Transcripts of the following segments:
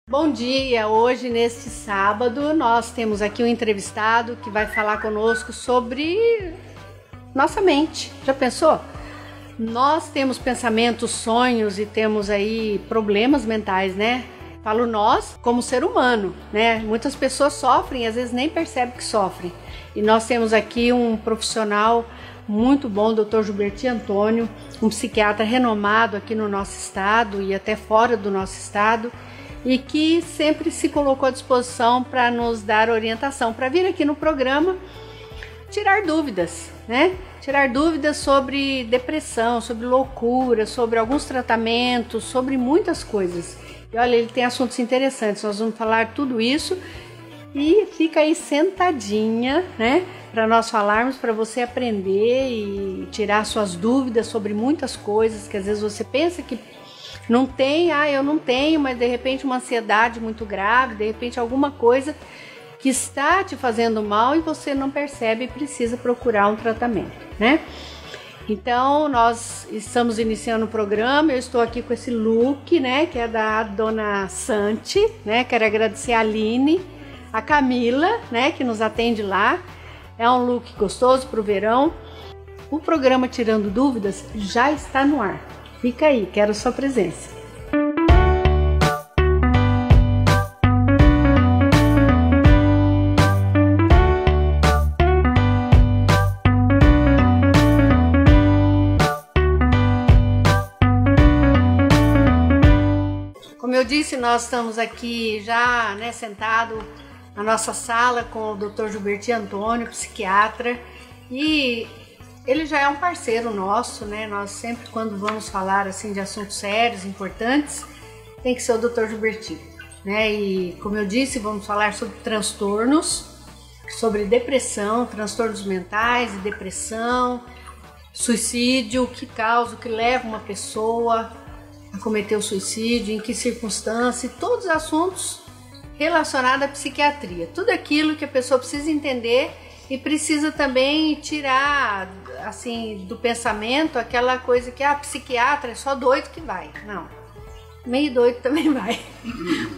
Bom dia! Hoje, neste sábado, nós temos aqui um entrevistado que vai falar conosco sobre nossa mente. Já pensou? Nós temos pensamentos, sonhos e temos aí problemas mentais, né? Falo nós como ser humano, né? Muitas pessoas sofrem e às vezes nem percebem que sofrem. E nós temos aqui um profissional muito bom, Dr. Gilberti Antônio, um psiquiatra renomado aqui no nosso estado e até fora do nosso estado, e que sempre se colocou à disposição para nos dar orientação, para vir aqui no programa tirar dúvidas, né? Tirar dúvidas sobre depressão, sobre loucura, sobre alguns tratamentos, sobre muitas coisas. E olha, ele tem assuntos interessantes, nós vamos falar tudo isso e fica aí sentadinha, né? Para nós falarmos, para você aprender e tirar suas dúvidas sobre muitas coisas que às vezes você pensa que não tem, eu não tenho, mas de repente uma ansiedade muito grave, de repente alguma coisa que está te fazendo mal e você não percebe e precisa procurar um tratamento, né? Então, nós estamos iniciando o programa, eu estou aqui com esse look, né, que é da Dona Santi, né? Quero agradecer a Aline, a Camila, né, que nos atende lá. É um look gostoso para o verão. O programa Tirando Dúvidas já está no ar. Fica aí, quero sua presença. Como eu disse, nós estamos aqui já, né, sentado na nossa sala com o Dr. Gilberti Antônio, psiquiatra, e ele já é um parceiro nosso, né? Nós sempre, quando vamos falar assim de assuntos sérios, importantes, tem que ser o Dr. Gilberti, né? E como eu disse, vamos falar sobre transtornos, sobre depressão, transtornos mentais e depressão, suicídio, o que causa, o que leva uma pessoa a cometer o suicídio, em que circunstância, todos os assuntos relacionados à psiquiatria, tudo aquilo que a pessoa precisa entender e precisa também tirar assim do pensamento aquela coisa que psiquiatra é só doido que vai. Não, meio doido também vai.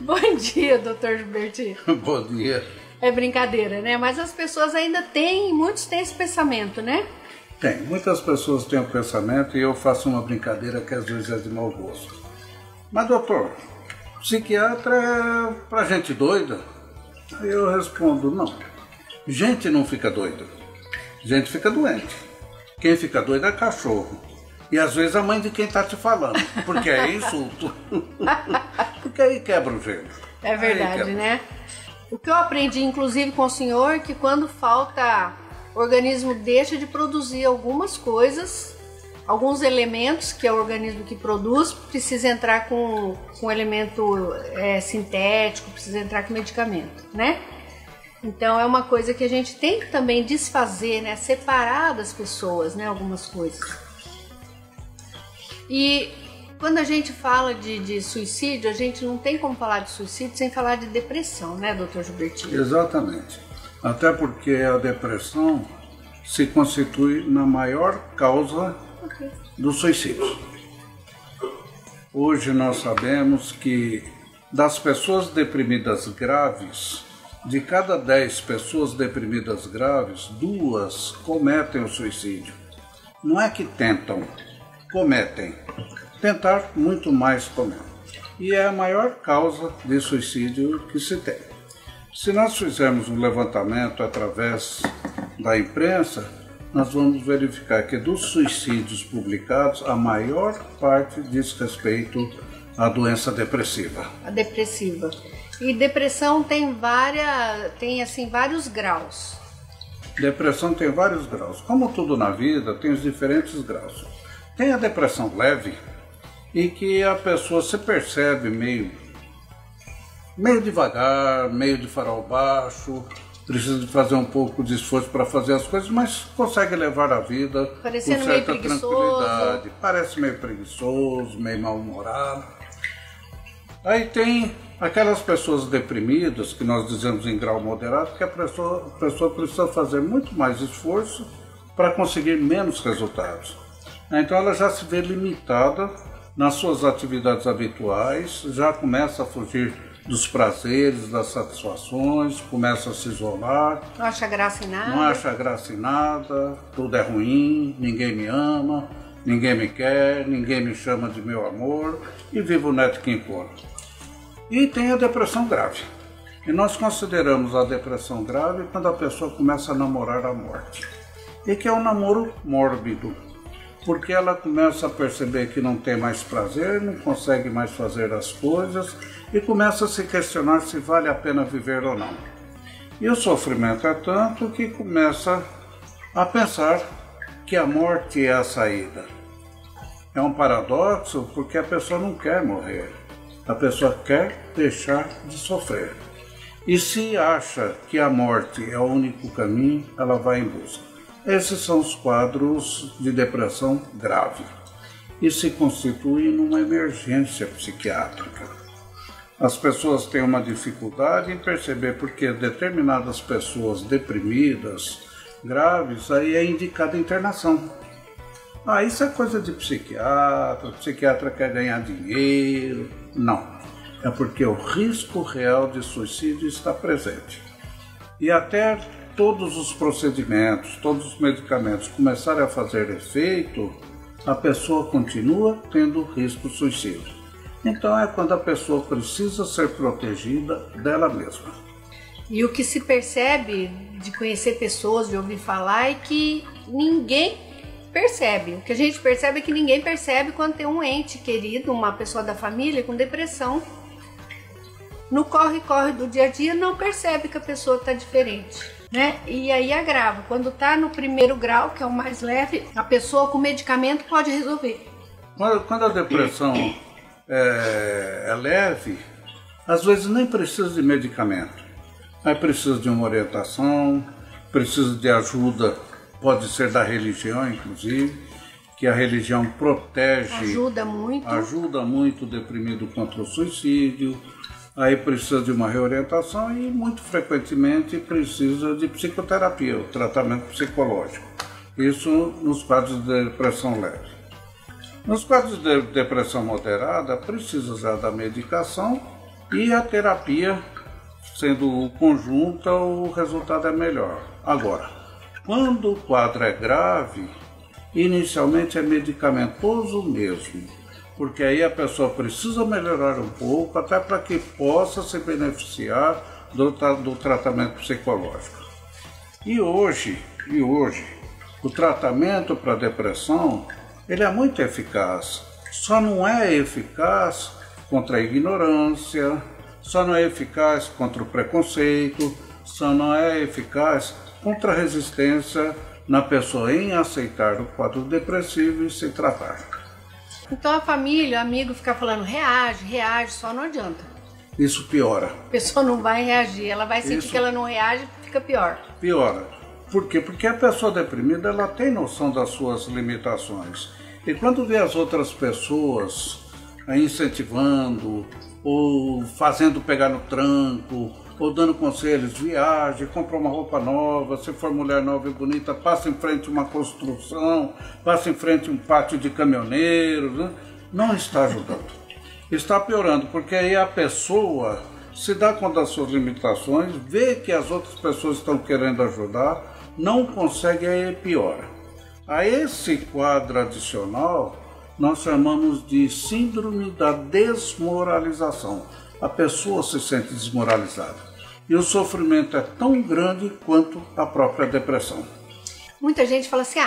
Bom dia, doutor Gilberti. Bom dia. É brincadeira, né? Mas as pessoas ainda têm, muitos têm esse pensamento, né? Tem, muitas pessoas têm o pensamento e eu faço uma brincadeira que às vezes é de mau gosto. Mas doutor, psiquiatra é pra gente doida? Aí eu respondo, não. Gente não fica doida, gente fica doente. Quem fica doido é cachorro. E às vezes a mãe de quem tá te falando, porque é insulto. Porque aí quebra o gelo. É verdade, né? O que eu aprendi, inclusive, com o senhor, que quando falta, o organismo deixa de produzir algumas coisas, alguns elementos que é o organismo que produz, precisa entrar com elemento sintético, precisa entrar com medicamento, né? Então é uma coisa que a gente tem que também desfazer, né? Separar das pessoas, né? Algumas coisas. E quando a gente fala de suicídio, a gente não tem como falar de suicídio sem falar de depressão, né, doutor Gilberti? Exatamente. Até porque a depressão se constitui na maior causa do suicídio. Hoje nós sabemos que das pessoas deprimidas graves, de cada 10 pessoas deprimidas graves, 2 cometem o suicídio. Não é que tentam, cometem. Tentar muito mais cometem. E é a maior causa de suicídio que se tem. Se nós fizermos um levantamento através da imprensa, nós vamos verificar que dos suicídios publicados, a maior parte diz respeito à doença depressiva. A depressiva. E depressão tem vários graus. Depressão tem vários graus. Como tudo na vida, tem os diferentes graus. Tem a depressão leve, em que a pessoa se percebe meio devagar, meio de farol baixo, precisa de fazer um pouco de esforço para fazer as coisas, mas consegue levar a vida parecendo com certa meio tranquilidade. Parece meio preguiçoso, meio mal-humorado. Aí tem aquelas pessoas deprimidas, que nós dizemos em grau moderado, que a pessoa precisa fazer muito mais esforço para conseguir menos resultados. Então ela já se vê limitada nas suas atividades habituais, já começa a fugir dos prazeres, das satisfações, começa a se isolar. Não acha graça em nada. Não acha graça em nada, tudo é ruim, ninguém me ama, ninguém me quer, ninguém me chama de meu amor e vive o neto quem for. E tem a depressão grave. E nós consideramos a depressão grave quando a pessoa começa a namorar a morte. E que é um namoro mórbido, porque ela começa a perceber que não tem mais prazer, não consegue mais fazer as coisas e começa a se questionar se vale a pena viver ou não. E o sofrimento é tanto que começa a pensar que a morte é a saída. É um paradoxo porque a pessoa não quer morrer, a pessoa quer deixar de sofrer. E se acha que a morte é o único caminho, ela vai em busca. Esses são os quadros de depressão grave e se constituem numa emergência psiquiátrica. As pessoas têm uma dificuldade em perceber porque determinadas pessoas deprimidas, graves, aí é indicada internação. Isso é coisa de psiquiatra, o psiquiatra quer ganhar dinheiro. Não, é porque o risco real de suicídio está presente. E até todos os procedimentos, todos os medicamentos começarem a fazer efeito, a pessoa continua tendo risco suicídio. Então é quando a pessoa precisa ser protegida dela mesma. E o que se percebe de conhecer pessoas, de ouvir falar, é que ninguém percebe. O que a gente percebe é que ninguém percebe quando tem um ente querido, uma pessoa da família com depressão. No corre-corre do dia a dia não percebe que a pessoa está diferente, né? E aí agrava. Quando está no primeiro grau, que é o mais leve, a pessoa com medicamento pode resolver. Quando a depressão é leve, às vezes nem precisa de medicamento. Aí precisa de uma orientação, precisa de ajuda, pode ser da religião, inclusive, que a religião protege, ajuda muito o deprimido contra o suicídio. Aí precisa de uma reorientação e muito frequentemente precisa de psicoterapia, o tratamento psicológico. Isso nos quadros de depressão leve. Nos quadros de depressão moderada precisa já da medicação e a terapia, sendo conjunta, o resultado é melhor. Agora, quando o quadro é grave, inicialmente é medicamentoso mesmo, porque aí a pessoa precisa melhorar um pouco até para que possa se beneficiar do tratamento psicológico. E hoje, o tratamento para depressão, ele é muito eficaz. Só não é eficaz contra a ignorância, só não é eficaz contra o preconceito, só não é eficaz contra a resistência na pessoa em aceitar o quadro depressivo e se tratar. Então a família, o amigo ficar falando reage, só não adianta. Isso piora. A pessoa não vai reagir, ela vai sentir que ela não reage, fica pior. Piora. Por quê? Porque a pessoa deprimida, ela tem noção das suas limitações. E quando vê as outras pessoas incentivando, ou fazendo pegar no tranco, ou dando conselhos, viaje, compra uma roupa nova, se for mulher nova e bonita, passa em frente a uma construção, passa em frente a um pátio de caminhoneiros, né? Não está ajudando. Está piorando, porque aí a pessoa se dá conta das suas limitações, vê que as outras pessoas estão querendo ajudar, não consegue, aí piora. A esse quadro adicional, nós chamamos de síndrome da desmoralização. A pessoa se sente desmoralizada. E o sofrimento é tão grande quanto a própria depressão. Muita gente fala assim,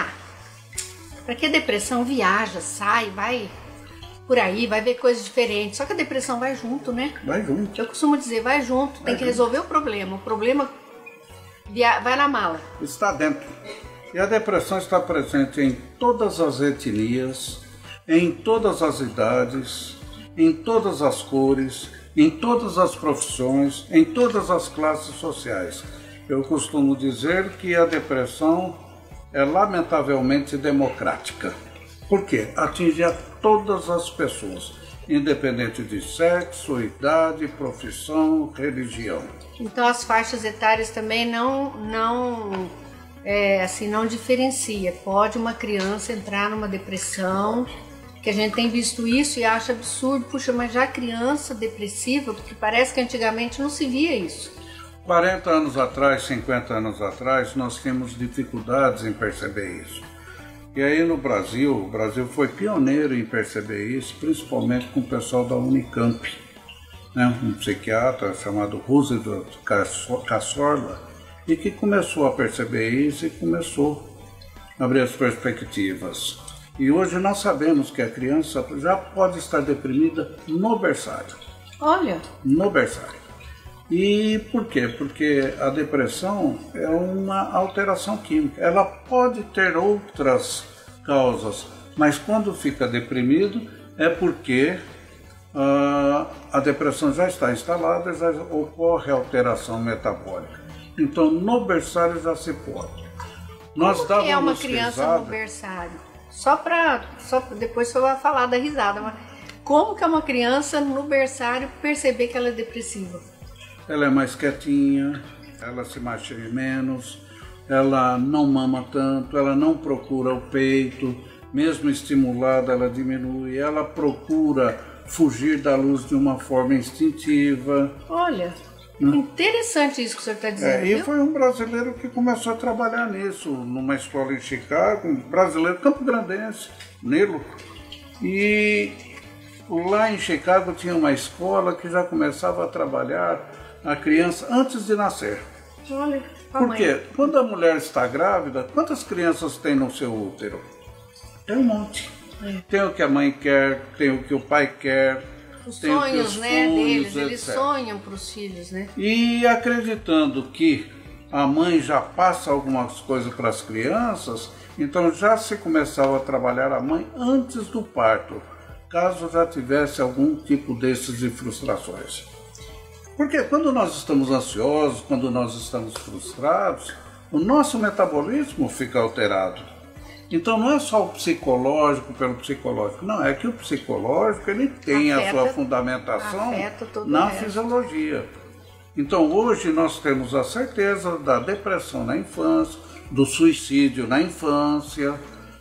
para que depressão? Viaja, sai, vai por aí, vai ver coisas diferentes. Só que a depressão vai junto, né? Vai junto. Eu costumo dizer, vai junto, tem que resolver o problema. O problema vai na mala. Está dentro. E a depressão está presente em todas as etnias, em todas as idades, em todas as cores, em todas as profissões, em todas as classes sociais. Eu costumo dizer que a depressão é lamentavelmente democrática. Por quê? Atinge a todas as pessoas, independente de sexo, idade, profissão, religião. Então as faixas etárias também não diferencia. Pode uma criança entrar numa depressão Que a gente tem visto isso e acha absurdo. Puxa, mas já criança depressiva, porque parece que antigamente não se via isso. 40 anos atrás, 50 anos atrás, nós tínhamos dificuldades em perceber isso. E aí no Brasil, o Brasil foi pioneiro em perceber isso, principalmente com o pessoal da Unicamp, né? Um psiquiatra chamado Roosevelt Cassorla, e que começou a perceber isso e começou a abrir as perspectivas. E hoje nós sabemos que a criança já pode estar deprimida no berçário. Olha! No berçário. E por quê? Porque a depressão é uma alteração química. Ela pode ter outras causas, mas quando fica deprimido é porque a depressão já está instalada, já ocorre alteração metabólica. Então no berçário já se pode. Como que é uma criança no berçário? Só depois você vai falar da risada, mas como que é uma criança no berçário perceber que ela é depressiva? Ela é mais quietinha, ela se machuca menos, ela não mama tanto, ela não procura o peito, mesmo estimulada ela diminui, ela procura fugir da luz de uma forma instintiva. Olha, interessante isso que o senhor está dizendo. E foi um brasileiro que começou a trabalhar nisso, numa escola em Chicago, um brasileiro campograndense, Nilo. E lá em Chicago tinha uma escola que já começava a trabalhar a criança antes de nascer. Olha, por quê? Quando a mulher está grávida, quantas crianças tem no seu útero? Tem um monte. Tem o que a mãe quer, tem o que o pai quer. Os sonhos, né, deles, eles sonham para os filhos, né? E acreditando que a mãe já passa algumas coisas para as crianças, então já se começava a trabalhar a mãe antes do parto, caso já tivesse algum tipo desses de frustrações. Porque quando nós estamos ansiosos, quando nós estamos frustrados, o nosso metabolismo fica alterado. Então não é só o psicológico pelo psicológico, não, é que o psicológico ele tem a sua fundamentação na fisiologia. Então hoje nós temos a certeza da depressão na infância, do suicídio na infância,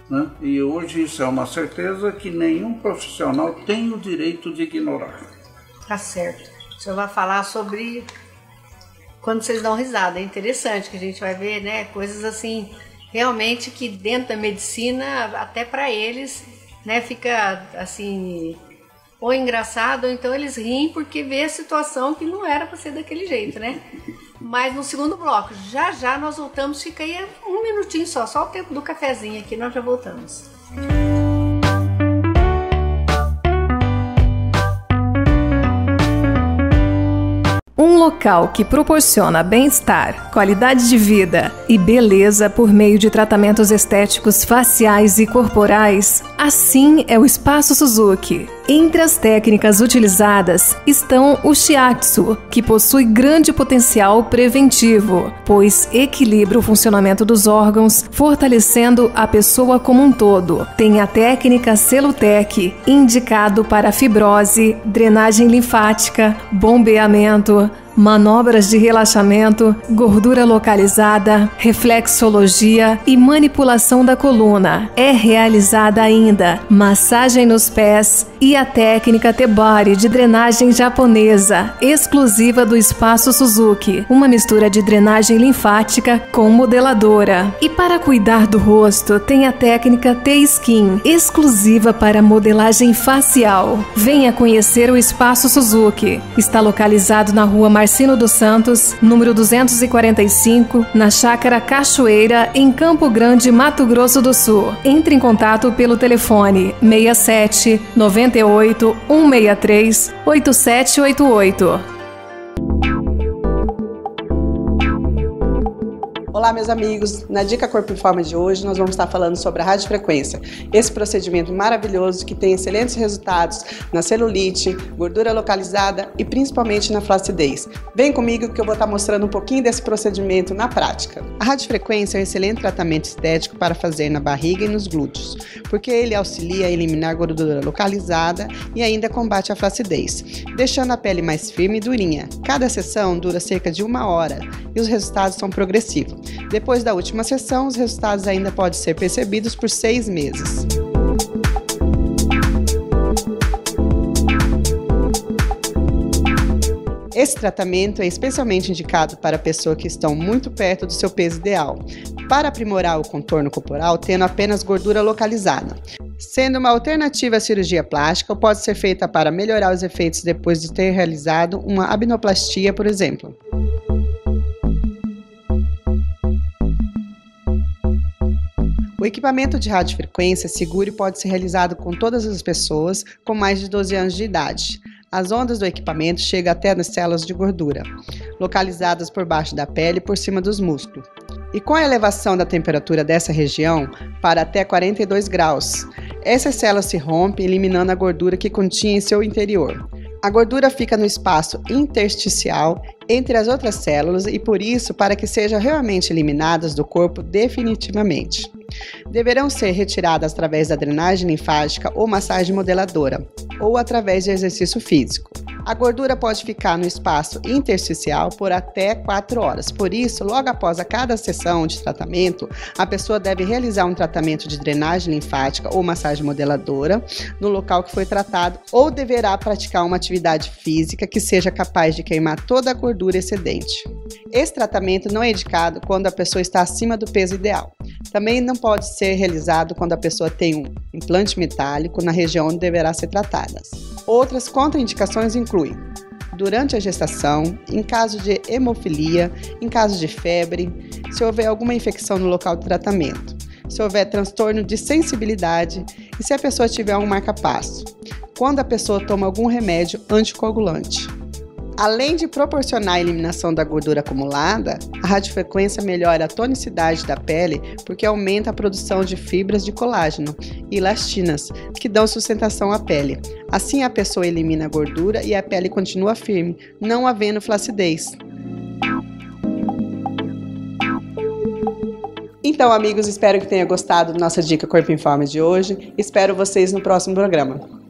né? E hoje isso é uma certeza que nenhum profissional tem o direito de ignorar. Tá certo. O senhor vai falar sobre quando vocês dão risada, é interessante que a gente vai ver, né, coisas assim, realmente que dentro da medicina, até para eles, né, fica assim, ou engraçado, ou então eles riem porque vê a situação que não era para ser daquele jeito, né? Mas no segundo bloco, já nós voltamos, fica aí um minutinho só o tempo do cafezinho aqui, nós já voltamos. Um local que proporciona bem-estar, qualidade de vida e beleza por meio de tratamentos estéticos faciais e corporais, assim é o Espaço Suzuki. Entre as técnicas utilizadas estão o Shiatsu, que possui grande potencial preventivo, pois equilibra o funcionamento dos órgãos, fortalecendo a pessoa como um todo. Tem a técnica Celutec, indicado para fibrose, drenagem linfática, bombeamento, manobras de relaxamento, gordura localizada, reflexologia e manipulação da coluna. É realizada ainda massagem nos pés e a técnica T-Body de drenagem japonesa, exclusiva do Espaço Suzuki, uma mistura de drenagem linfática com modeladora. E para cuidar do rosto, tem a técnica T-Skin, exclusiva para modelagem facial. Venha conhecer o Espaço Suzuki. Está localizado na Rua Marcino dos Santos, número 245, na Chácara Cachoeira, em Campo Grande, Mato Grosso do Sul. Entre em contato pelo telefone 67 98 163 8788. Olá, meus amigos! Na Dica Corpo e Forma de hoje, nós vamos estar falando sobre a radiofrequência. Esse procedimento maravilhoso que tem excelentes resultados na celulite, gordura localizada e principalmente na flacidez. Vem comigo que eu vou estar mostrando um pouquinho desse procedimento na prática. A radiofrequência é um excelente tratamento estético para fazer na barriga e nos glúteos, porque ele auxilia a eliminar gordura localizada e ainda combate a flacidez, deixando a pele mais firme e durinha. Cada sessão dura cerca de 1 hora e os resultados são progressivos. Depois da última sessão, os resultados ainda podem ser percebidos por 6 meses. Esse tratamento é especialmente indicado para pessoas que estão muito perto do seu peso ideal, para aprimorar o contorno corporal tendo apenas gordura localizada. Sendo uma alternativa à cirurgia plástica, ou pode ser feita para melhorar os efeitos depois de ter realizado uma abdominoplastia, por exemplo. O equipamento de radiofrequência seguro e pode ser realizado com todas as pessoas com mais de 12 anos de idade. As ondas do equipamento chegam até nas células de gordura, localizadas por baixo da pele e por cima dos músculos. E com a elevação da temperatura dessa região para até 42 graus, essas células se rompem, eliminando a gordura que continha em seu interior. A gordura fica no espaço intersticial entre as outras células e, por isso, para que sejam realmente eliminadas do corpo definitivamente, deverão ser retiradas através da drenagem linfática ou massagem modeladora, ou através de exercício físico. A gordura pode ficar no espaço intersticial por até 4 horas. Por isso, logo após cada sessão de tratamento, a pessoa deve realizar um tratamento de drenagem linfática ou massagem modeladora no local que foi tratado, ou deverá praticar uma atividade física que seja capaz de queimar toda a gordura excedente. Esse tratamento não é indicado quando a pessoa está acima do peso ideal. Também não pode ser realizado quando a pessoa tem um implante metálico na região onde deverá ser tratada. Outras contraindicações incluem durante a gestação, em caso de hemofilia, em caso de febre, se houver alguma infecção no local de tratamento, se houver transtorno de sensibilidade e se a pessoa tiver um marca-passo, quando a pessoa toma algum remédio anticoagulante. Além de proporcionar a eliminação da gordura acumulada, a radiofrequência melhora a tonicidade da pele porque aumenta a produção de fibras de colágeno e elastinas, que dão sustentação à pele. Assim, a pessoa elimina a gordura e a pele continua firme, não havendo flacidez. Então, amigos, espero que tenham gostado da nossa dica Corpo em Forma de hoje. Espero vocês no próximo programa.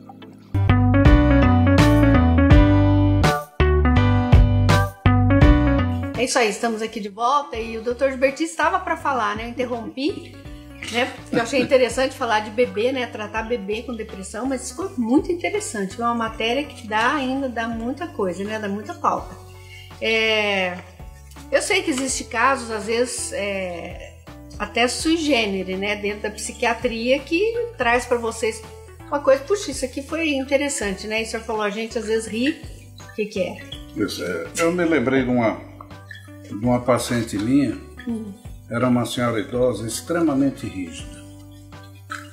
É isso aí, estamos aqui de volta e o Dr. Gilberti estava para falar, né? Eu interrompi, né? Porque eu achei interessante falar de bebê, né? Tratar bebê com depressão, mas isso foi muito interessante. É uma matéria que ainda dá muita coisa, né? Dá muita pauta. Eu sei que existem casos, às vezes, até sui generis, né? Dentro da psiquiatria que traz para vocês uma coisa. Puxa, isso aqui foi interessante, né? E o senhor falou, a gente às vezes ri. O que é? Eu me lembrei de uma paciente minha, era uma senhora idosa extremamente rígida,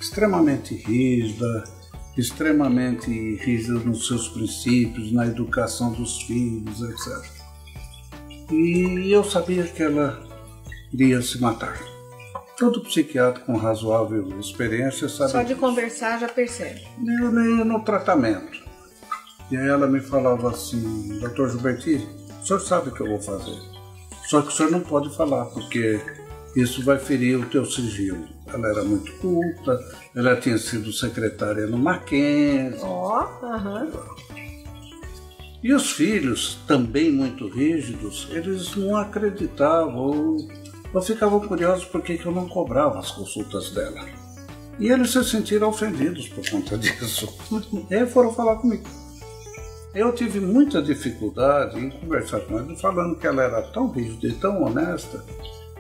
extremamente rígida nos seus princípios, na educação dos filhos, etc. E eu sabia que ela iria se matar. Todo psiquiatra com razoável experiência sabe. Só de conversar já percebe. Eu no tratamento. E aí ela me falava assim, Dr. Gilberti, o senhor sabe o que eu vou fazer? Só que o senhor não pode falar, porque isso vai ferir o teu sigilo. Ela era muito culta, ela tinha sido secretária no Mackenzie. E os filhos, também muito rígidos, eles não acreditavam ou ficavam curiosos por que eu não cobrava as consultas dela. E eles se sentiram ofendidos por conta disso. E aí foram falar comigo. Eu tive muita dificuldade em conversar com ela, falando que ela era tão rígida e tão honesta,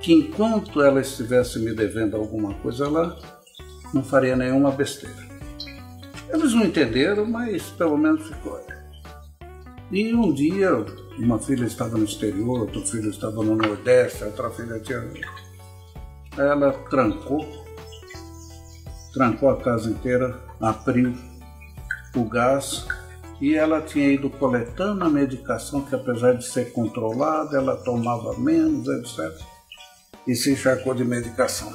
que enquanto ela estivesse me devendo alguma coisa, ela não faria nenhuma besteira. Eles não entenderam, mas pelo menos ficou. E um dia, uma filha estava no exterior, outra filha estava no Nordeste, outra filha tinha... Ela trancou a casa inteira, abriu o gás, e ela tinha ido coletando a medicação, que apesar de ser controlada, ela tomava menos, etc. E se encharcou de medicação.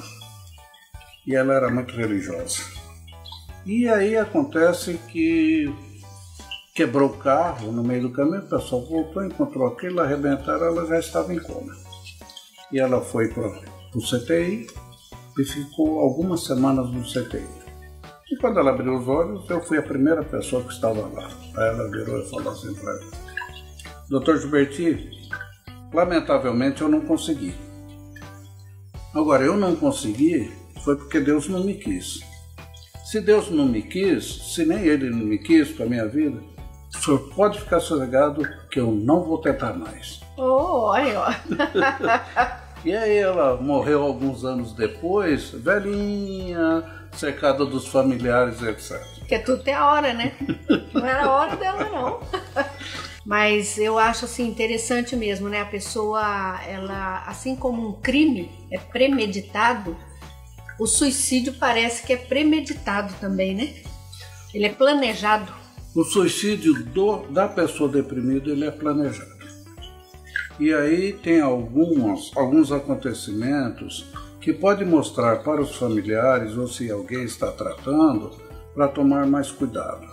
E ela era muito religiosa. E aí acontece que quebrou o carro no meio do caminho, o pessoal voltou, encontrou aquilo, arrebentaram, ela já estava em coma. E ela foi para o CTI e ficou algumas semanas no CTI. E quando ela abriu os olhos, eu fui a primeira pessoa que estava lá. Aí ela virou e falou assim para ela, Dr. Gilberti, lamentavelmente eu não consegui. Agora, eu não consegui foi porque Deus não me quis. Se Deus não me quis, se nem Ele não me quis para a minha vida, o senhor pode ficar sossegado que eu não vou tentar mais. Olha, ó. E aí ela morreu alguns anos depois, velhinha, cercada dos familiares, etc. Porque tudo tem a hora, né? Não era a hora dela, não. Mas eu acho assim interessante mesmo, né? A pessoa, ela, assim como um crime é premeditado, o suicídio parece que é premeditado também, né? Ele é planejado. O suicídio da pessoa deprimida, ele é planejado. E aí tem alguns acontecimentos que podem mostrar para os familiares ou se alguém está tratando para tomar mais cuidado.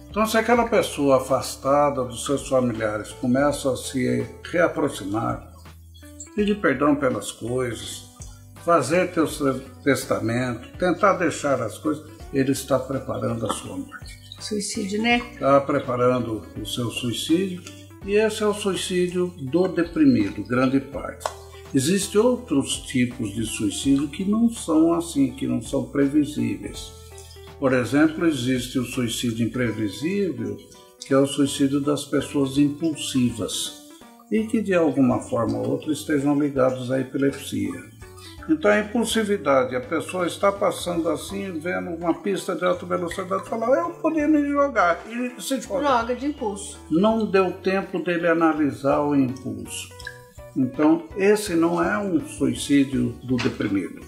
Então, se aquela pessoa afastada dos seus familiares começa a se reaproximar, pedir perdão pelas coisas, fazer teu testamento, tentar deixar as coisas, ele está preparando a sua morte. Suicídio, né? Está preparando o seu suicídio, e esse é o suicídio do deprimido, grande parte. Existem outros tipos de suicídio que não são assim, que não são previsíveis. Por exemplo, existe o suicídio imprevisível, que é o suicídio das pessoas impulsivas e que de alguma forma ou outra estejam ligados à epilepsia. Então a impulsividade, a pessoa está passando assim, vendo uma pista de alta velocidade e fala, eu podia me jogar, e se joga. Joga de impulso. Não deu tempo dele analisar o impulso. Então esse não é um suicídio do deprimido.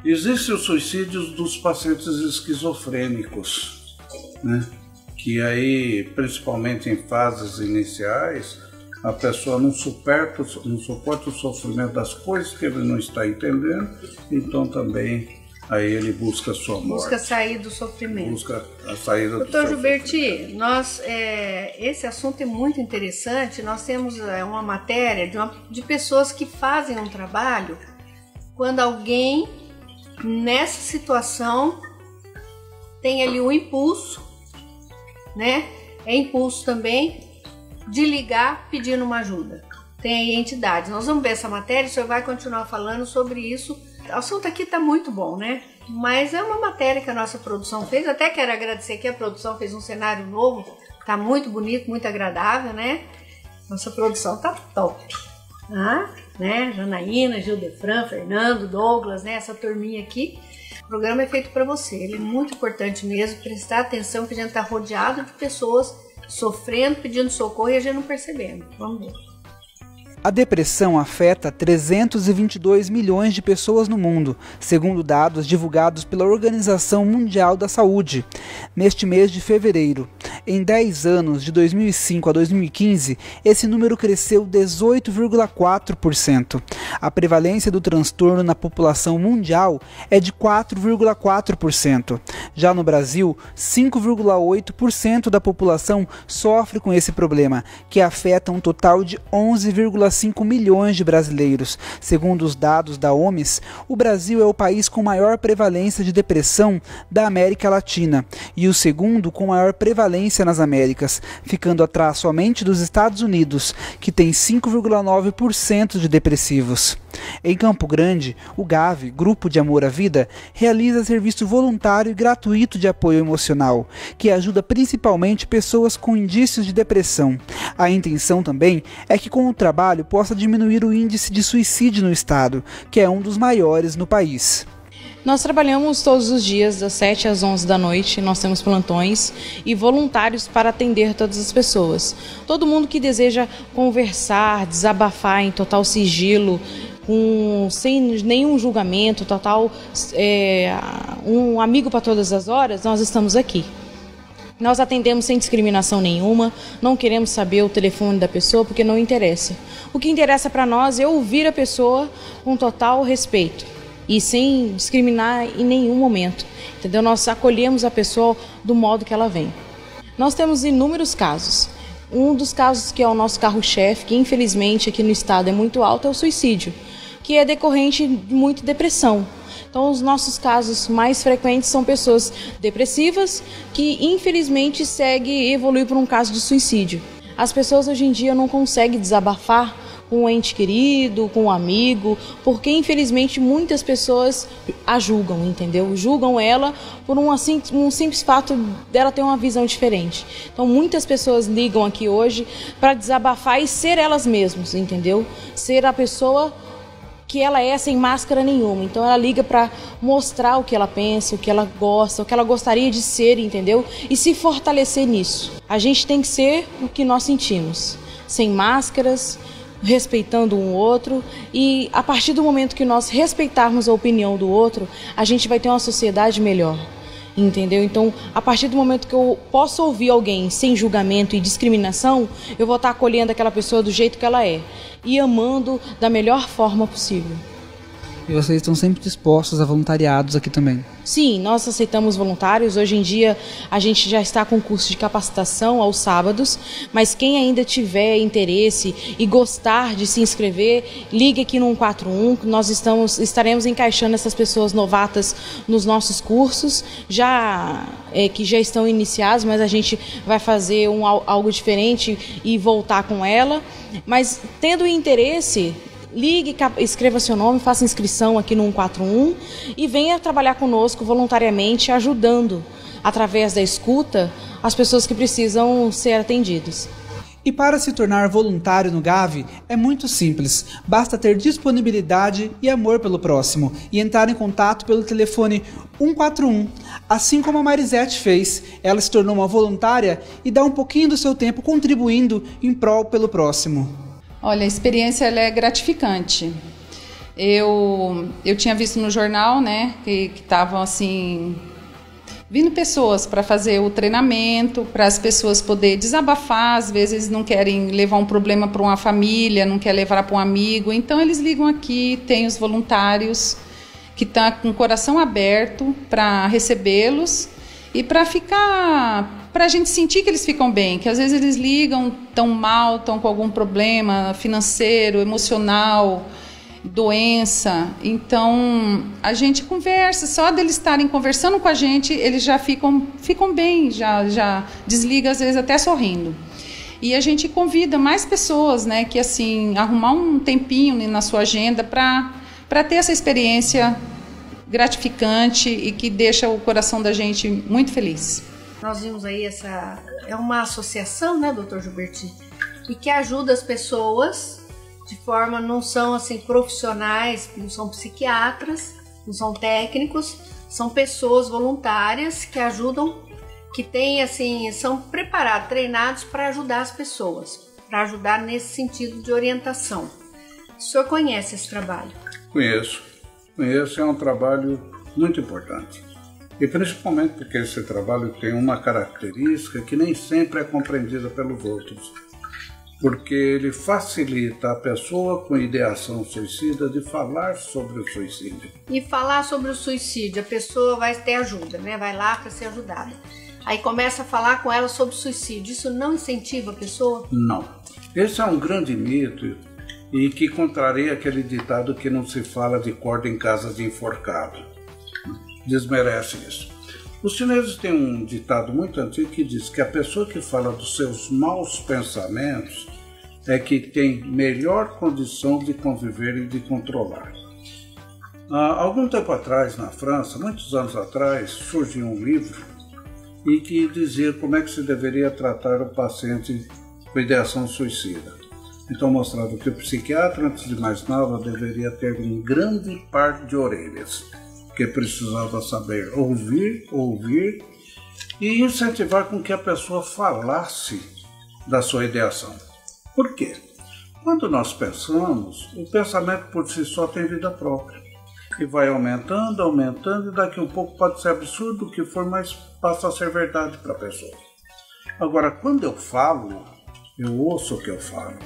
Existem os suicídios dos pacientes esquizofrênicos, né? Que aí, principalmente em fases iniciais, a pessoa não suporta o sofrimento das coisas que ele não está entendendo, então também aí ele busca a sua morte. Busca sair do sofrimento. Busca a saída do sofrimento. Doutor Gilberti, esse assunto é muito interessante. Nós temos uma matéria de pessoas que fazem um trabalho quando alguém nessa situação tem ali o impulso, né? É impulso também de ligar pedindo uma ajuda. Tem aí entidades. Nós vamos ver essa matéria, o senhor vai continuar falando sobre isso. O assunto aqui está muito bom, né? Mas é uma matéria que a nossa produção fez. Até quero agradecer que a produção fez um cenário novo. Tá muito bonito, muito agradável, né? Nossa produção tá top. Né? Janaína, Gildefran, Fernando, Douglas, né? Essa turminha aqui. O programa é feito para você. Ele é muito importante mesmo. Prestar atenção que a gente está rodeado de pessoas sofrendo, pedindo socorro e a gente não percebendo. Vamos ver. A depressão afeta 322 milhões de pessoas no mundo, segundo dados divulgados pela Organização Mundial da Saúde. Neste mês de fevereiro, em 10 anos, de 2005 a 2015, esse número cresceu 18,4%. A prevalência do transtorno na população mundial é de 4,4%. Já no Brasil, 5,8% da população sofre com esse problema, que afeta um total de 11,5 milhões de brasileiros. Segundo os dados da OMS, o Brasil é o país com maior prevalência de depressão da América Latina e o segundo com maior prevalência nas Américas, ficando atrás somente dos Estados Unidos, que tem 5,9% de depressivos. Em Campo Grande, o GAV, Grupo de Amor à Vida, realiza serviço voluntário e gratuito de apoio emocional, que ajuda principalmente pessoas com indícios de depressão. A intenção também é que com o trabalho possa diminuir o índice de suicídio no estado, que é um dos maiores no país. Nós trabalhamos todos os dias, das 7 às 11 da noite, nós temos plantões e voluntários para atender todas as pessoas. Todo mundo que deseja conversar, desabafar em total sigilo, sem nenhum julgamento, um amigo para todas as horas, nós estamos aqui. Nós atendemos sem discriminação nenhuma, não queremos saber o telefone da pessoa porque não interessa. O que interessa para nós é ouvir a pessoa com total respeito e sem discriminar em nenhum momento, entendeu? Nós acolhemos a pessoa do modo que ela vem. Nós temos inúmeros casos. Um dos casos que é o nosso carro-chefe, que infelizmente aqui no estado é muito alto, é o suicídio, que é decorrente de muita depressão. Então, os nossos casos mais frequentes são pessoas depressivas que, infelizmente, seguem e evoluem para um caso de suicídio. As pessoas hoje em dia não conseguem desabafar com um ente querido, com um amigo, porque infelizmente muitas pessoas a julgam, entendeu? Julgam ela por um simples fato dela ter uma visão diferente. Então muitas pessoas ligam aqui hoje para desabafar e ser elas mesmas, entendeu? Ser a pessoa que ela é sem máscara nenhuma. Então ela liga para mostrar o que ela pensa, o que ela gosta, o que ela gostaria de ser, entendeu? E se fortalecer nisso. A gente tem que ser o que nós sentimos, sem máscaras, respeitando um outro, e a partir do momento que nós respeitarmos a opinião do outro, a gente vai ter uma sociedade melhor, entendeu? Então, a partir do momento que eu posso ouvir alguém sem julgamento e discriminação, eu vou estar acolhendo aquela pessoa do jeito que ela é e amando da melhor forma possível. E vocês estão sempre dispostos a voluntariados aqui também? Sim, nós aceitamos voluntários. Hoje em dia a gente já está com curso de capacitação aos sábados, mas quem ainda tiver interesse e gostar de se inscrever, ligue aqui no 141, que nós estaremos encaixando essas pessoas novatas nos nossos cursos, que já estão iniciados, mas a gente vai fazer algo diferente e voltar com ela. Mas tendo interesse, ligue, escreva seu nome, faça inscrição aqui no 141 e venha trabalhar conosco voluntariamente, ajudando, através da escuta, as pessoas que precisam ser atendidas. E para se tornar voluntário no GAV é muito simples, basta ter disponibilidade e amor pelo próximo e entrar em contato pelo telefone 141, assim como a Marisete fez. Ela se tornou uma voluntária e dá um pouquinho do seu tempo contribuindo em prol pelo próximo. Olha, a experiência ela é gratificante. Eu tinha visto no jornal, né, que estavam assim vindo pessoas para fazer o treinamento, para as pessoas poderem desabafar. Às vezes eles não querem levar um problema para uma família, não quer levar para um amigo. Então eles ligam aqui, tem os voluntários que estão com o coração aberto para recebê-los e para a gente sentir que eles ficam bem, que às vezes eles ligam, estão mal, estão com algum problema financeiro, emocional, doença. Então a gente conversa, só deles estarem conversando com a gente, eles já ficam bem, já desliga às vezes até sorrindo. E a gente convida mais pessoas, né, que assim, arrumar um tempinho na sua agenda para ter essa experiência gratificante e que deixa o coração da gente muito feliz. Nós vimos aí é uma associação, né, doutor Gilberti, e que ajuda as pessoas de forma, não são assim profissionais, não são psiquiatras, não são técnicos, são pessoas voluntárias que ajudam, que têm assim, são preparados, treinados para ajudar as pessoas, para ajudar nesse sentido de orientação. O senhor conhece esse trabalho? Conheço, é um trabalho muito importante. E principalmente porque esse trabalho tem uma característica que nem sempre é compreendida pelos outros. Porque ele facilita a pessoa com ideação suicida de falar sobre o suicídio. E falar sobre o suicídio, a pessoa vai ter ajuda, né? Vai lá para ser ajudada. Aí começa a falar com ela sobre o suicídio. Isso não incentiva a pessoa? Não. Esse é um grande mito e que contraria aquele ditado que não se fala de corda em casa de enforcado. Desmerece isso. Os chineses têm um ditado muito antigo que diz que a pessoa que fala dos seus maus pensamentos é que tem melhor condição de conviver e de controlar. Algum tempo atrás, na França, muitos anos atrás, surgiu um livro e que dizia como é que se deveria tratar o paciente com ideação suicida. Então mostrava que o psiquiatra, antes de mais nada, deveria ter um grande par de orelhas, que precisava saber ouvir e incentivar com que a pessoa falasse da sua ideação. Por quê? Quando nós pensamos, o pensamento por si só tem vida própria. E vai aumentando, e daqui a um pouco pode ser absurdo o que for, mas passa a ser verdade para a pessoa. Agora, quando eu falo, eu ouço o que eu falo.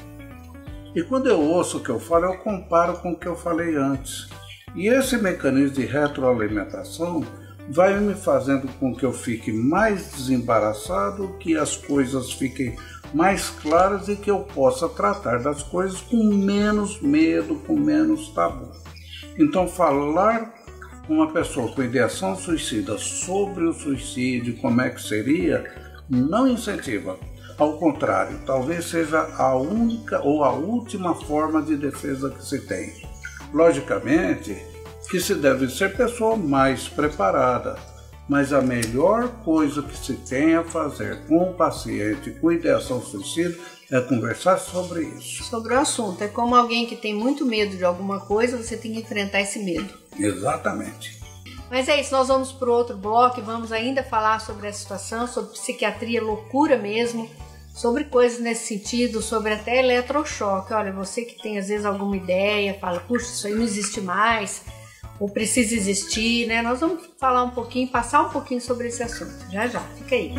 E quando eu ouço o que eu falo, eu comparo com o que eu falei antes. E esse mecanismo de retroalimentação vai me fazendo com que eu fique mais desembaraçado, que as coisas fiquem mais claras e que eu possa tratar das coisas com menos medo, com menos tabu. Então, falar com uma pessoa com ideação suicida sobre o suicídio, como é que seria, não incentiva. Ao contrário, talvez seja a única ou a última forma de defesa que se tem. Logicamente que se deve ser pessoa mais preparada, mas a melhor coisa que se tem a fazer com o paciente com ideação suicida é conversar sobre isso. Sobre o assunto. É como alguém que tem muito medo de alguma coisa, você tem que enfrentar esse medo. Exatamente. Mas é isso, nós vamos para o outro bloco e vamos ainda falar sobre a situação, sobre psiquiatria, loucura mesmo, sobre coisas nesse sentido, sobre até eletrochoque. Olha, você que tem às vezes alguma ideia, fala, puxa, isso aí não existe mais, ou precisa existir, né? Nós vamos falar um pouquinho, passar um pouquinho sobre esse assunto. Já, fica aí.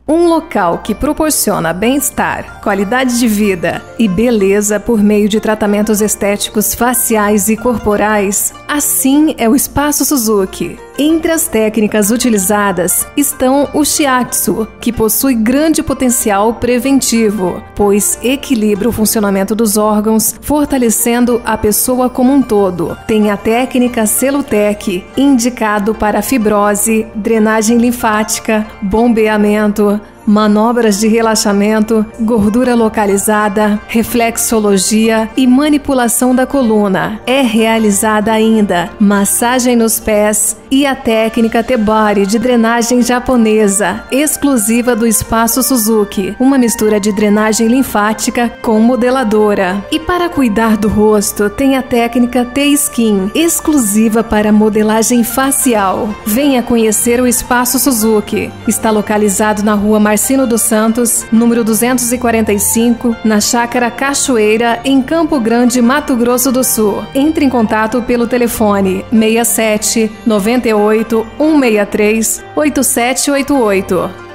Um local que proporciona bem-estar, qualidade de vida e beleza por meio de tratamentos estéticos faciais e corporais, assim é o Espaço Suzuki. Entre as técnicas utilizadas estão o Shiatsu, que possui grande potencial preventivo, pois equilibra o funcionamento dos órgãos, fortalecendo a pessoa como um todo. Tem a técnica Celutec, indicado para fibrose, drenagem linfática, bombeamento, manobras de relaxamento, gordura localizada, reflexologia e manipulação da coluna. É realizada ainda massagem nos pés e a técnica T-Body de drenagem japonesa, exclusiva do Espaço Suzuki, uma mistura de drenagem linfática com modeladora. E para cuidar do rosto, tem a técnica T-Skin, exclusiva para modelagem facial. Venha conhecer o Espaço Suzuki. Está localizado na Rua Marcino dos Santos, número 245, na Chácara Cachoeira, em Campo Grande, Mato Grosso do Sul. Entre em contato pelo telefone 67 98 163 8788.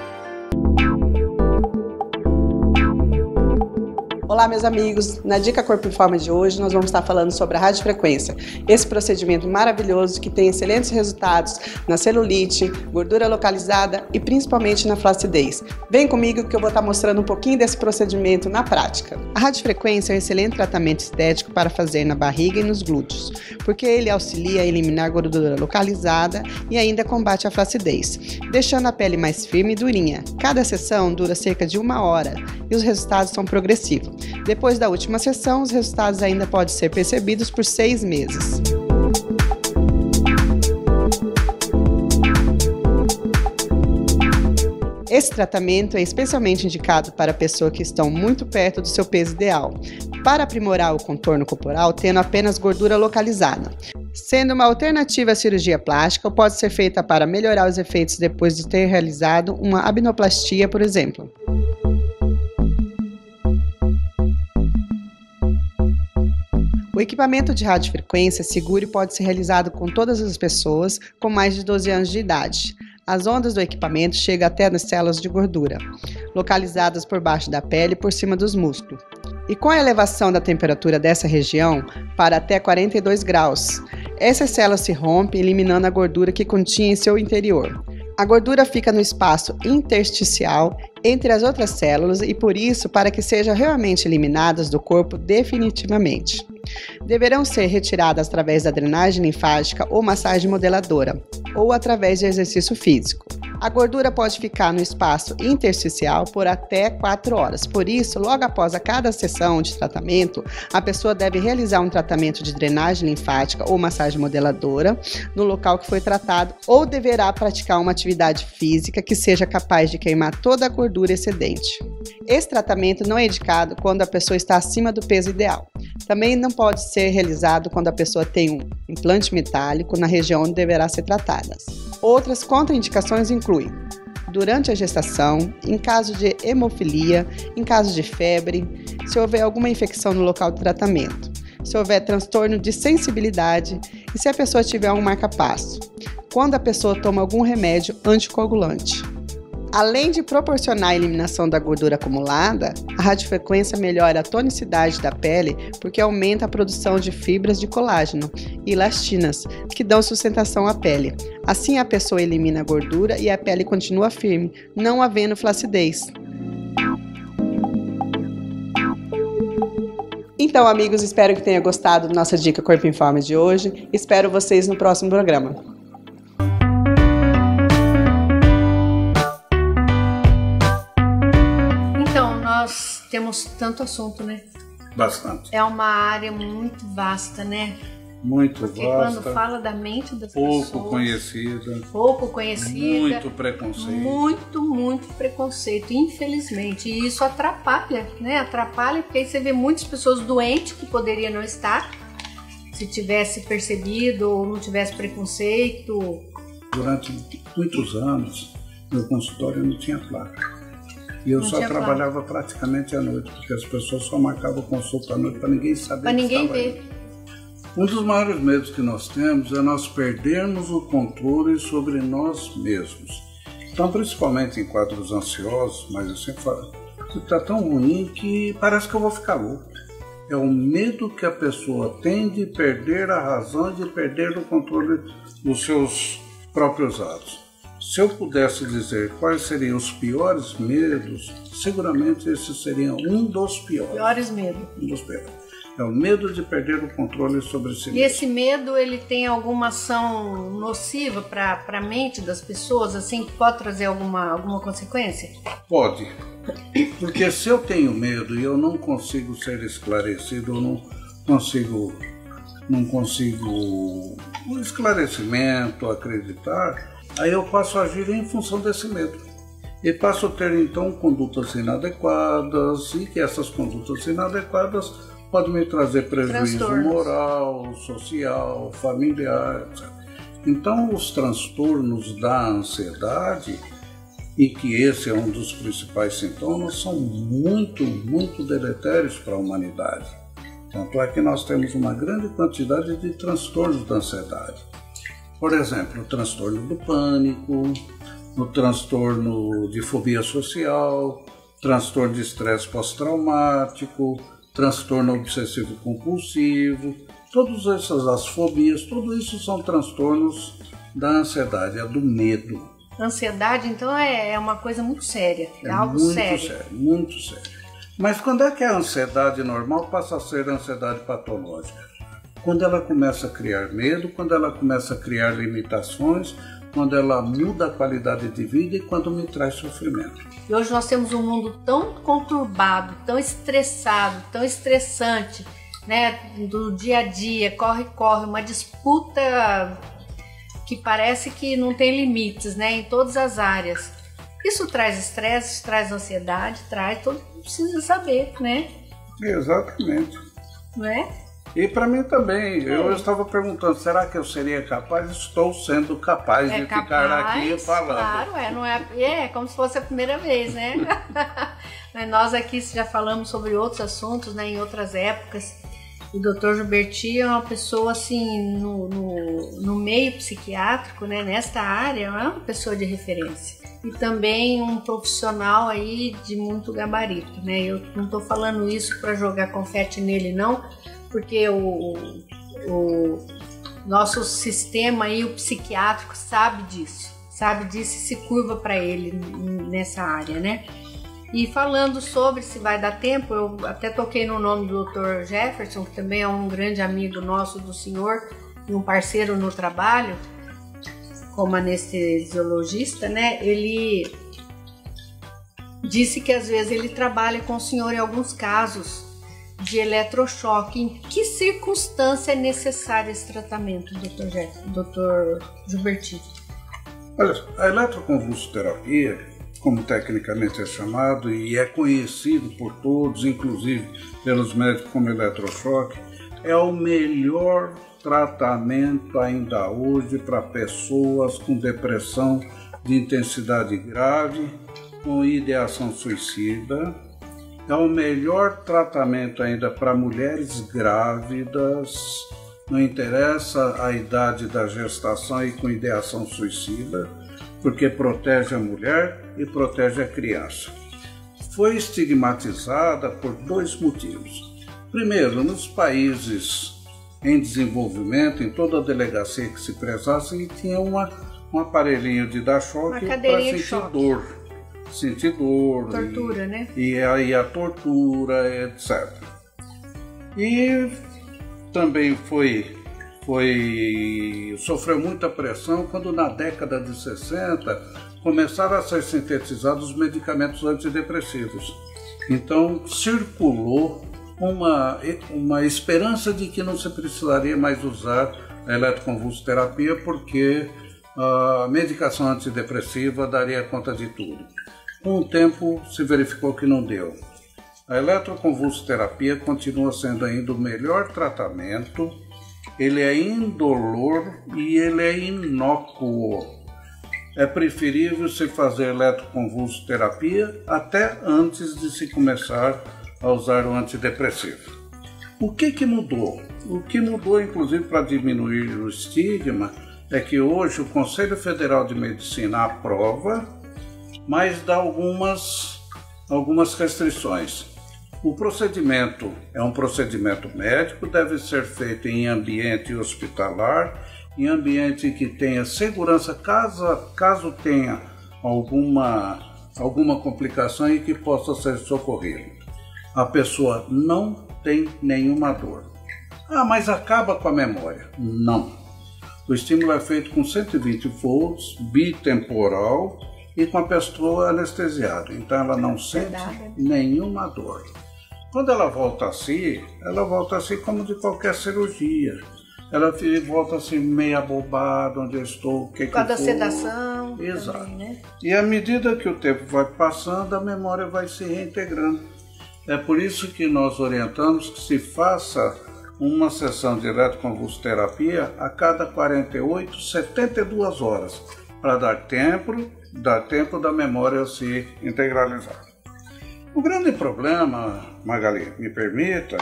Olá, meus amigos! Na Dica Corpo e Forma de hoje, nós vamos estar falando sobre a radiofrequência, esse procedimento maravilhoso que tem excelentes resultados na celulite, gordura localizada e principalmente na flacidez. Vem comigo que eu vou estar mostrando um pouquinho desse procedimento na prática. A radiofrequência é um excelente tratamento estético para fazer na barriga e nos glúteos, porque ele auxilia a eliminar gordura localizada e ainda combate a flacidez, deixando a pele mais firme e durinha. Cada sessão dura cerca de 1 hora e os resultados são progressivos. Depois da última sessão, os resultados ainda podem ser percebidos por 6 meses. Esse tratamento é especialmente indicado para pessoas que estão muito perto do seu peso ideal, para aprimorar o contorno corporal tendo apenas gordura localizada. Sendo uma alternativa à cirurgia plástica, ou pode ser feita para melhorar os efeitos depois de ter realizado uma abdominoplastia, por exemplo. O equipamento de radiofrequência é seguro e pode ser realizado com todas as pessoas com mais de 12 anos de idade. As ondas do equipamento chegam até nas células de gordura, localizadas por baixo da pele e por cima dos músculos. E com a elevação da temperatura dessa região para até 42 graus, essas células se rompem, eliminando a gordura que continha em seu interior. A gordura fica no espaço intersticial entre as outras células e, por isso, para que sejam realmente eliminadas do corpo definitivamente, deverão ser retiradas através da drenagem linfática ou massagem modeladora, ou através de exercício físico. A gordura pode ficar no espaço intersticial por até 4 horas. Por isso, logo após cada sessão de tratamento, a pessoa deve realizar um tratamento de drenagem linfática ou massagem modeladora no local que foi tratado, ou deverá praticar uma atividade física que seja capaz de queimar toda a gordura excedente. Esse tratamento não é indicado quando a pessoa está acima do peso ideal. Também não pode ser realizado quando a pessoa tem um implante metálico na região onde deverá ser tratada. Outras contraindicações incluem durante a gestação, em caso de hemofilia, em caso de febre, se houver alguma infecção no local do tratamento, se houver transtorno de sensibilidade e se a pessoa tiver um marca-passo, quando a pessoa toma algum remédio anticoagulante. Além de proporcionar a eliminação da gordura acumulada, a radiofrequência melhora a tonicidade da pele porque aumenta a produção de fibras de colágeno e elastinas, que dão sustentação à pele. Assim, a pessoa elimina a gordura e a pele continua firme, não havendo flacidez. Então, amigos, espero que tenham gostado da nossa Dica Corpo em Forma de hoje. Espero vocês no próximo programa. temos tanto assunto, né? Bastante. É uma área muito vasta, né? Muito Porque vasta. quando fala da mente das pessoas... Pouco conhecida. Muito preconceito. Muito preconceito, infelizmente. E isso atrapalha, né? Atrapalha porque aí você vê muitas pessoas doentes que poderiam não estar, se tivesse percebido ou não tivesse preconceito. Durante muitos anos, meu consultório não tinha placa. E eu só trabalhava praticamente à noite, porque as pessoas só marcavam consulta à noite para ninguém saber. Para ninguém ver. Um dos maiores medos que nós temos é nós perdermos o controle sobre nós mesmos. Então, principalmente em quadros ansiosos, mas eu sempre falo, está tão ruim que parece que eu vou ficar louco. É o medo que a pessoa tem de perder a razão, de perder o controle dos seus próprios atos. Se eu pudesse dizer quais seriam os piores medos, seguramente esse seria um dos piores. Piores medos. Um dos piores. É o medo de perder o controle sobre si mesmo. E esse medo, ele tem alguma ação nociva para a mente das pessoas, assim, que pode trazer alguma consequência? Pode. Porque se eu tenho medo e eu não consigo ser esclarecido, eu não consigo um esclarecimento, acreditar, aí eu passo a agir em função desse medo. E passo a ter, então, condutas inadequadas, e que essas condutas inadequadas podem me trazer prejuízo moral, social, familiar, etc. Então, os transtornos da ansiedade, e que esse é um dos principais sintomas, são muito, muito deletérios para a humanidade. Tanto é que nós temos uma grande quantidade de transtornos da ansiedade. Por exemplo, o transtorno do pânico, o transtorno de fobia social, transtorno de estresse pós-traumático, transtorno obsessivo compulsivo, todas as fobias, tudo isso são transtornos da ansiedade, é do medo. Ansiedade, então, é uma coisa muito séria, é algo muito sério. Muito sério. Mas quando é que a ansiedade normal passa a ser ansiedade patológica? Quando ela começa a criar medo, quando ela começa a criar limitações, quando ela muda a qualidade de vida e quando me traz sofrimento. E hoje nós temos um mundo tão conturbado, tão estressado, tão estressante, né? Do dia a dia, corre, uma disputa que parece que não tem limites, né? Em todas as áreas. Isso traz estresse, isso traz ansiedade, todo mundo precisa saber, né? Exatamente. Não é? E para mim também, eu estava perguntando, será que eu seria capaz? Estou sendo capaz de ficar aqui falando. Claro, não é como se fosse a primeira vez, né? Mas nós aqui já falamos sobre outros assuntos, né, em outras épocas. O Dr. Gilberti é uma pessoa assim, no meio psiquiátrico, né, nesta área, é uma pessoa de referência. E também um profissional aí de muito gabarito, né? Eu não estou falando isso para jogar confete nele, não, porque o nosso sistema aí, o psiquiátrico, sabe disso e se curva para ele nessa área, né? E falando sobre se vai dar tempo, eu até toquei no nome do Dr. Jefferson, que também é um grande amigo nosso do senhor, e um parceiro no trabalho, como anestesiologista, né? Ele disse que às vezes ele trabalha com o senhor em alguns casos de eletrochoque. Em que circunstância é necessário esse tratamento, Dr. Gilberti? Olha, a eletroconvulsoterapia, como tecnicamente é chamado, e é conhecido por todos, inclusive pelos médicos como eletrochoque, é o melhor tratamento ainda hoje para pessoas com depressão de intensidade grave, com ideação suicida. É o melhor tratamento ainda para mulheres grávidas, não interessa a idade da gestação e com ideação suicida, porque protege a mulher e protege a criança. Foi estigmatizada por dois motivos. Primeiro, nos países em desenvolvimento, em toda a delegacia que se prestasse, tinha um aparelhinho de dar choque para sentir dor. Tortura, né? E aí a tortura, etc. E também sofreu muita pressão quando na década de 60 começaram a ser sintetizados os medicamentos antidepressivos. Então circulou uma esperança de que não se precisaria mais usar a eletroconvulsoterapia porque a medicação antidepressiva daria conta de tudo. Com o tempo se verificou que não deu. A eletroconvulsoterapia continua sendo ainda o melhor tratamento, ele é indolor e ele é inócuo. É preferível se fazer eletroconvulsoterapia até antes de se começar a usar o antidepressivo. O que mudou? O que mudou, inclusive, para diminuir o estigma, é que hoje o Conselho Federal de Medicina aprova, mas dá algumas restrições. O procedimento é um procedimento médico, deve ser feito em ambiente hospitalar, em ambiente que tenha segurança, caso tenha alguma complicação e que possa ser socorrido. A pessoa não tem nenhuma dor. Ah, mas acaba com a memória. Não. O estímulo é feito com 120 volts, bitemporal e com a pessoa anestesiada. Então ela não sente nenhuma dor. Quando ela volta a si como de qualquer cirurgia. Ela volta assim meio abobada, onde eu estou, o que por causa da sedação. Exato. Também, né? E à medida que o tempo vai passando, a memória vai se reintegrando. É por isso que nós orientamos que se faça uma sessão de eletroconvulsoterapia a cada 48, 72 horas, para dar tempo da memória se integralizar. O grande problema, Magali, me permita,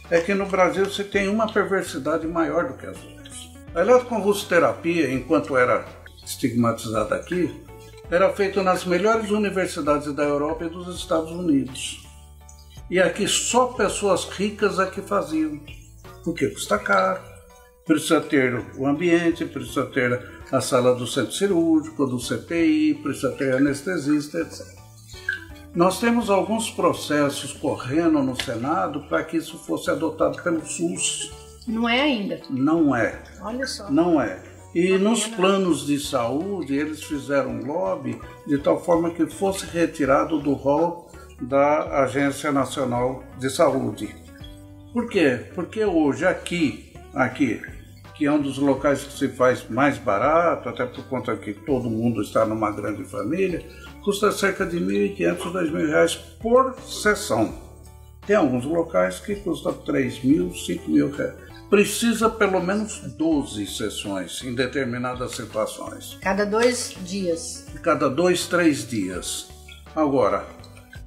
é que no Brasil se tem uma perversidade maior do que as outras. A eletroconvulsoterapia, enquanto era estigmatizada aqui, era feita nas melhores universidades da Europa e dos Estados Unidos. E aqui só pessoas ricas é que faziam, porque custa caro, precisa ter o ambiente, precisa ter a sala do centro cirúrgico, do CTI, precisa ter anestesista, etc. Nós temos alguns processos correndo no Senado para que isso fosse adotado pelo SUS. Não é ainda? Não é. Olha só. Não é. E nos planos de saúde, eles fizeram um lobby de tal forma que fosse retirado do rol da Agência Nacional de Saúde. Por quê? Porque hoje aqui, que é um dos locais que se faz mais barato, até por conta que todo mundo está numa grande família, custa cerca de R$ 1.500, R$ 2.000 por sessão. Tem alguns locais que custam R$ 3.000, R$ 5.000. Precisa pelo menos 12 sessões em determinadas situações. Cada 2 dias. Cada 2, 3 dias. Agora,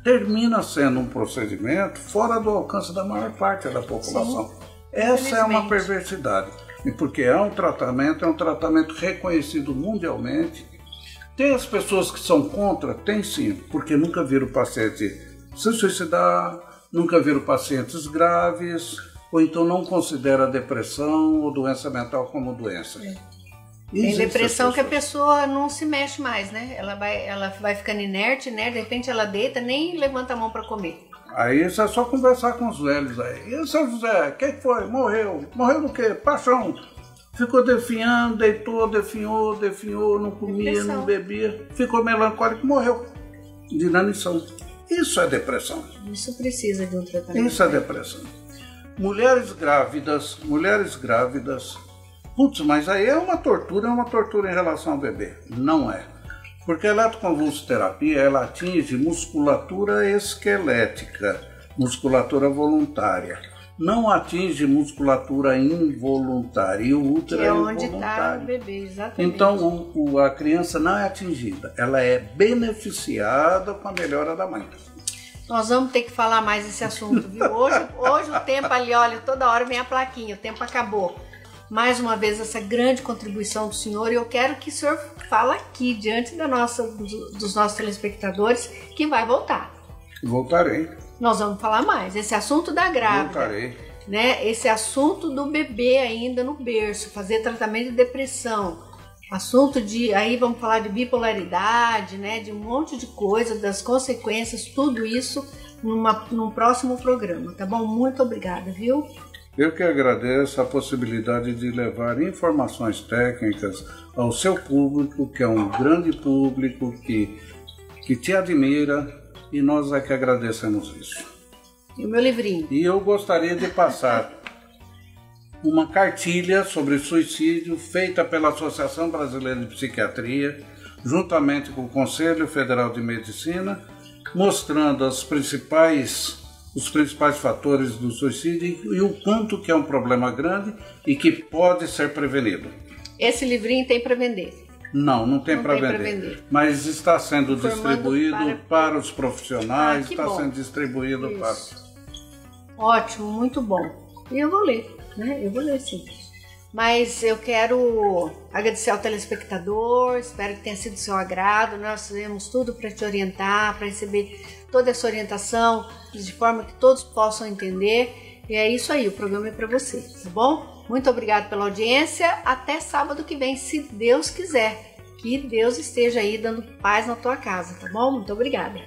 termina sendo um procedimento fora do alcance da maior parte da população. Sim, essa é uma perversidade. E porque é um tratamento reconhecido mundialmente. Tem as pessoas que são contra? Tem sim, porque nunca viram o paciente se suicidar, nunca viram pacientes graves, ou então não considera depressão ou doença mental como doença. Tem depressão que a pessoa não se mexe mais, né? Ela vai ficando inerte, né? De repente ela deita, nem levanta a mão para comer. Aí isso é só conversar com os velhos aí. E o seu José, o que foi? Morreu. Morreu do quê? Paixão. Ficou definhando, deitou, definhou, não comia, depressão. Não bebia. Ficou melancólico, morreu de inanição. Isso é depressão. Isso precisa de um tratamento. Isso é depressão. Mulheres grávidas. Putz, mas aí é uma tortura em relação ao bebê. Não é. Porque a eletroconvulsoterapia, ela atinge musculatura esquelética, musculatura voluntária. Não atinge musculatura involuntária. E o útero é involuntário. Onde está o bebê, exatamente. Então a criança não é atingida. Ela é beneficiada com a melhora da mãe. Nós vamos ter que falar mais desse assunto, viu? Hoje o tempo ali, olha, toda hora vem a plaquinha, o tempo acabou. Mais uma vez, essa grande contribuição do senhor, e eu quero que o senhor fale aqui, diante dos nossos telespectadores, que vai voltar. Voltarei. Nós vamos falar mais. Esse assunto da grávida. Voltarei. Né? Esse assunto do bebê ainda no berço, fazer tratamento de depressão. Assunto aí vamos falar de bipolaridade, né? De um monte de coisa, das consequências, tudo isso num próximo programa, tá bom? Muito obrigada, viu? Eu que agradeço a possibilidade de levar informações técnicas ao seu público, que é um grande público que te admira e nós é que agradecemos isso. E o meu livrinho? E eu gostaria de passar uma cartilha sobre suicídio feita pela Associação Brasileira de Psiquiatria, juntamente com o Conselho Federal de Medicina, mostrando os principais fatores do suicídio e o quanto que é um problema grande e que pode ser prevenido. Esse livrinho tem para vender? Não tem para vender. Mas está sendo distribuído para os profissionais, está sendo distribuído para... Ótimo, muito bom. E eu vou ler, né? Eu vou ler sim. Mas eu quero agradecer ao telespectador, espero que tenha sido do seu agrado. Nós fizemos tudo para te orientar, para receber toda essa orientação, de forma que todos possam entender. E é isso aí, o programa é para você, tá bom? Muito obrigado pela audiência. Até sábado que vem, se Deus quiser. Que Deus esteja aí dando paz na tua casa, tá bom? Muito obrigada.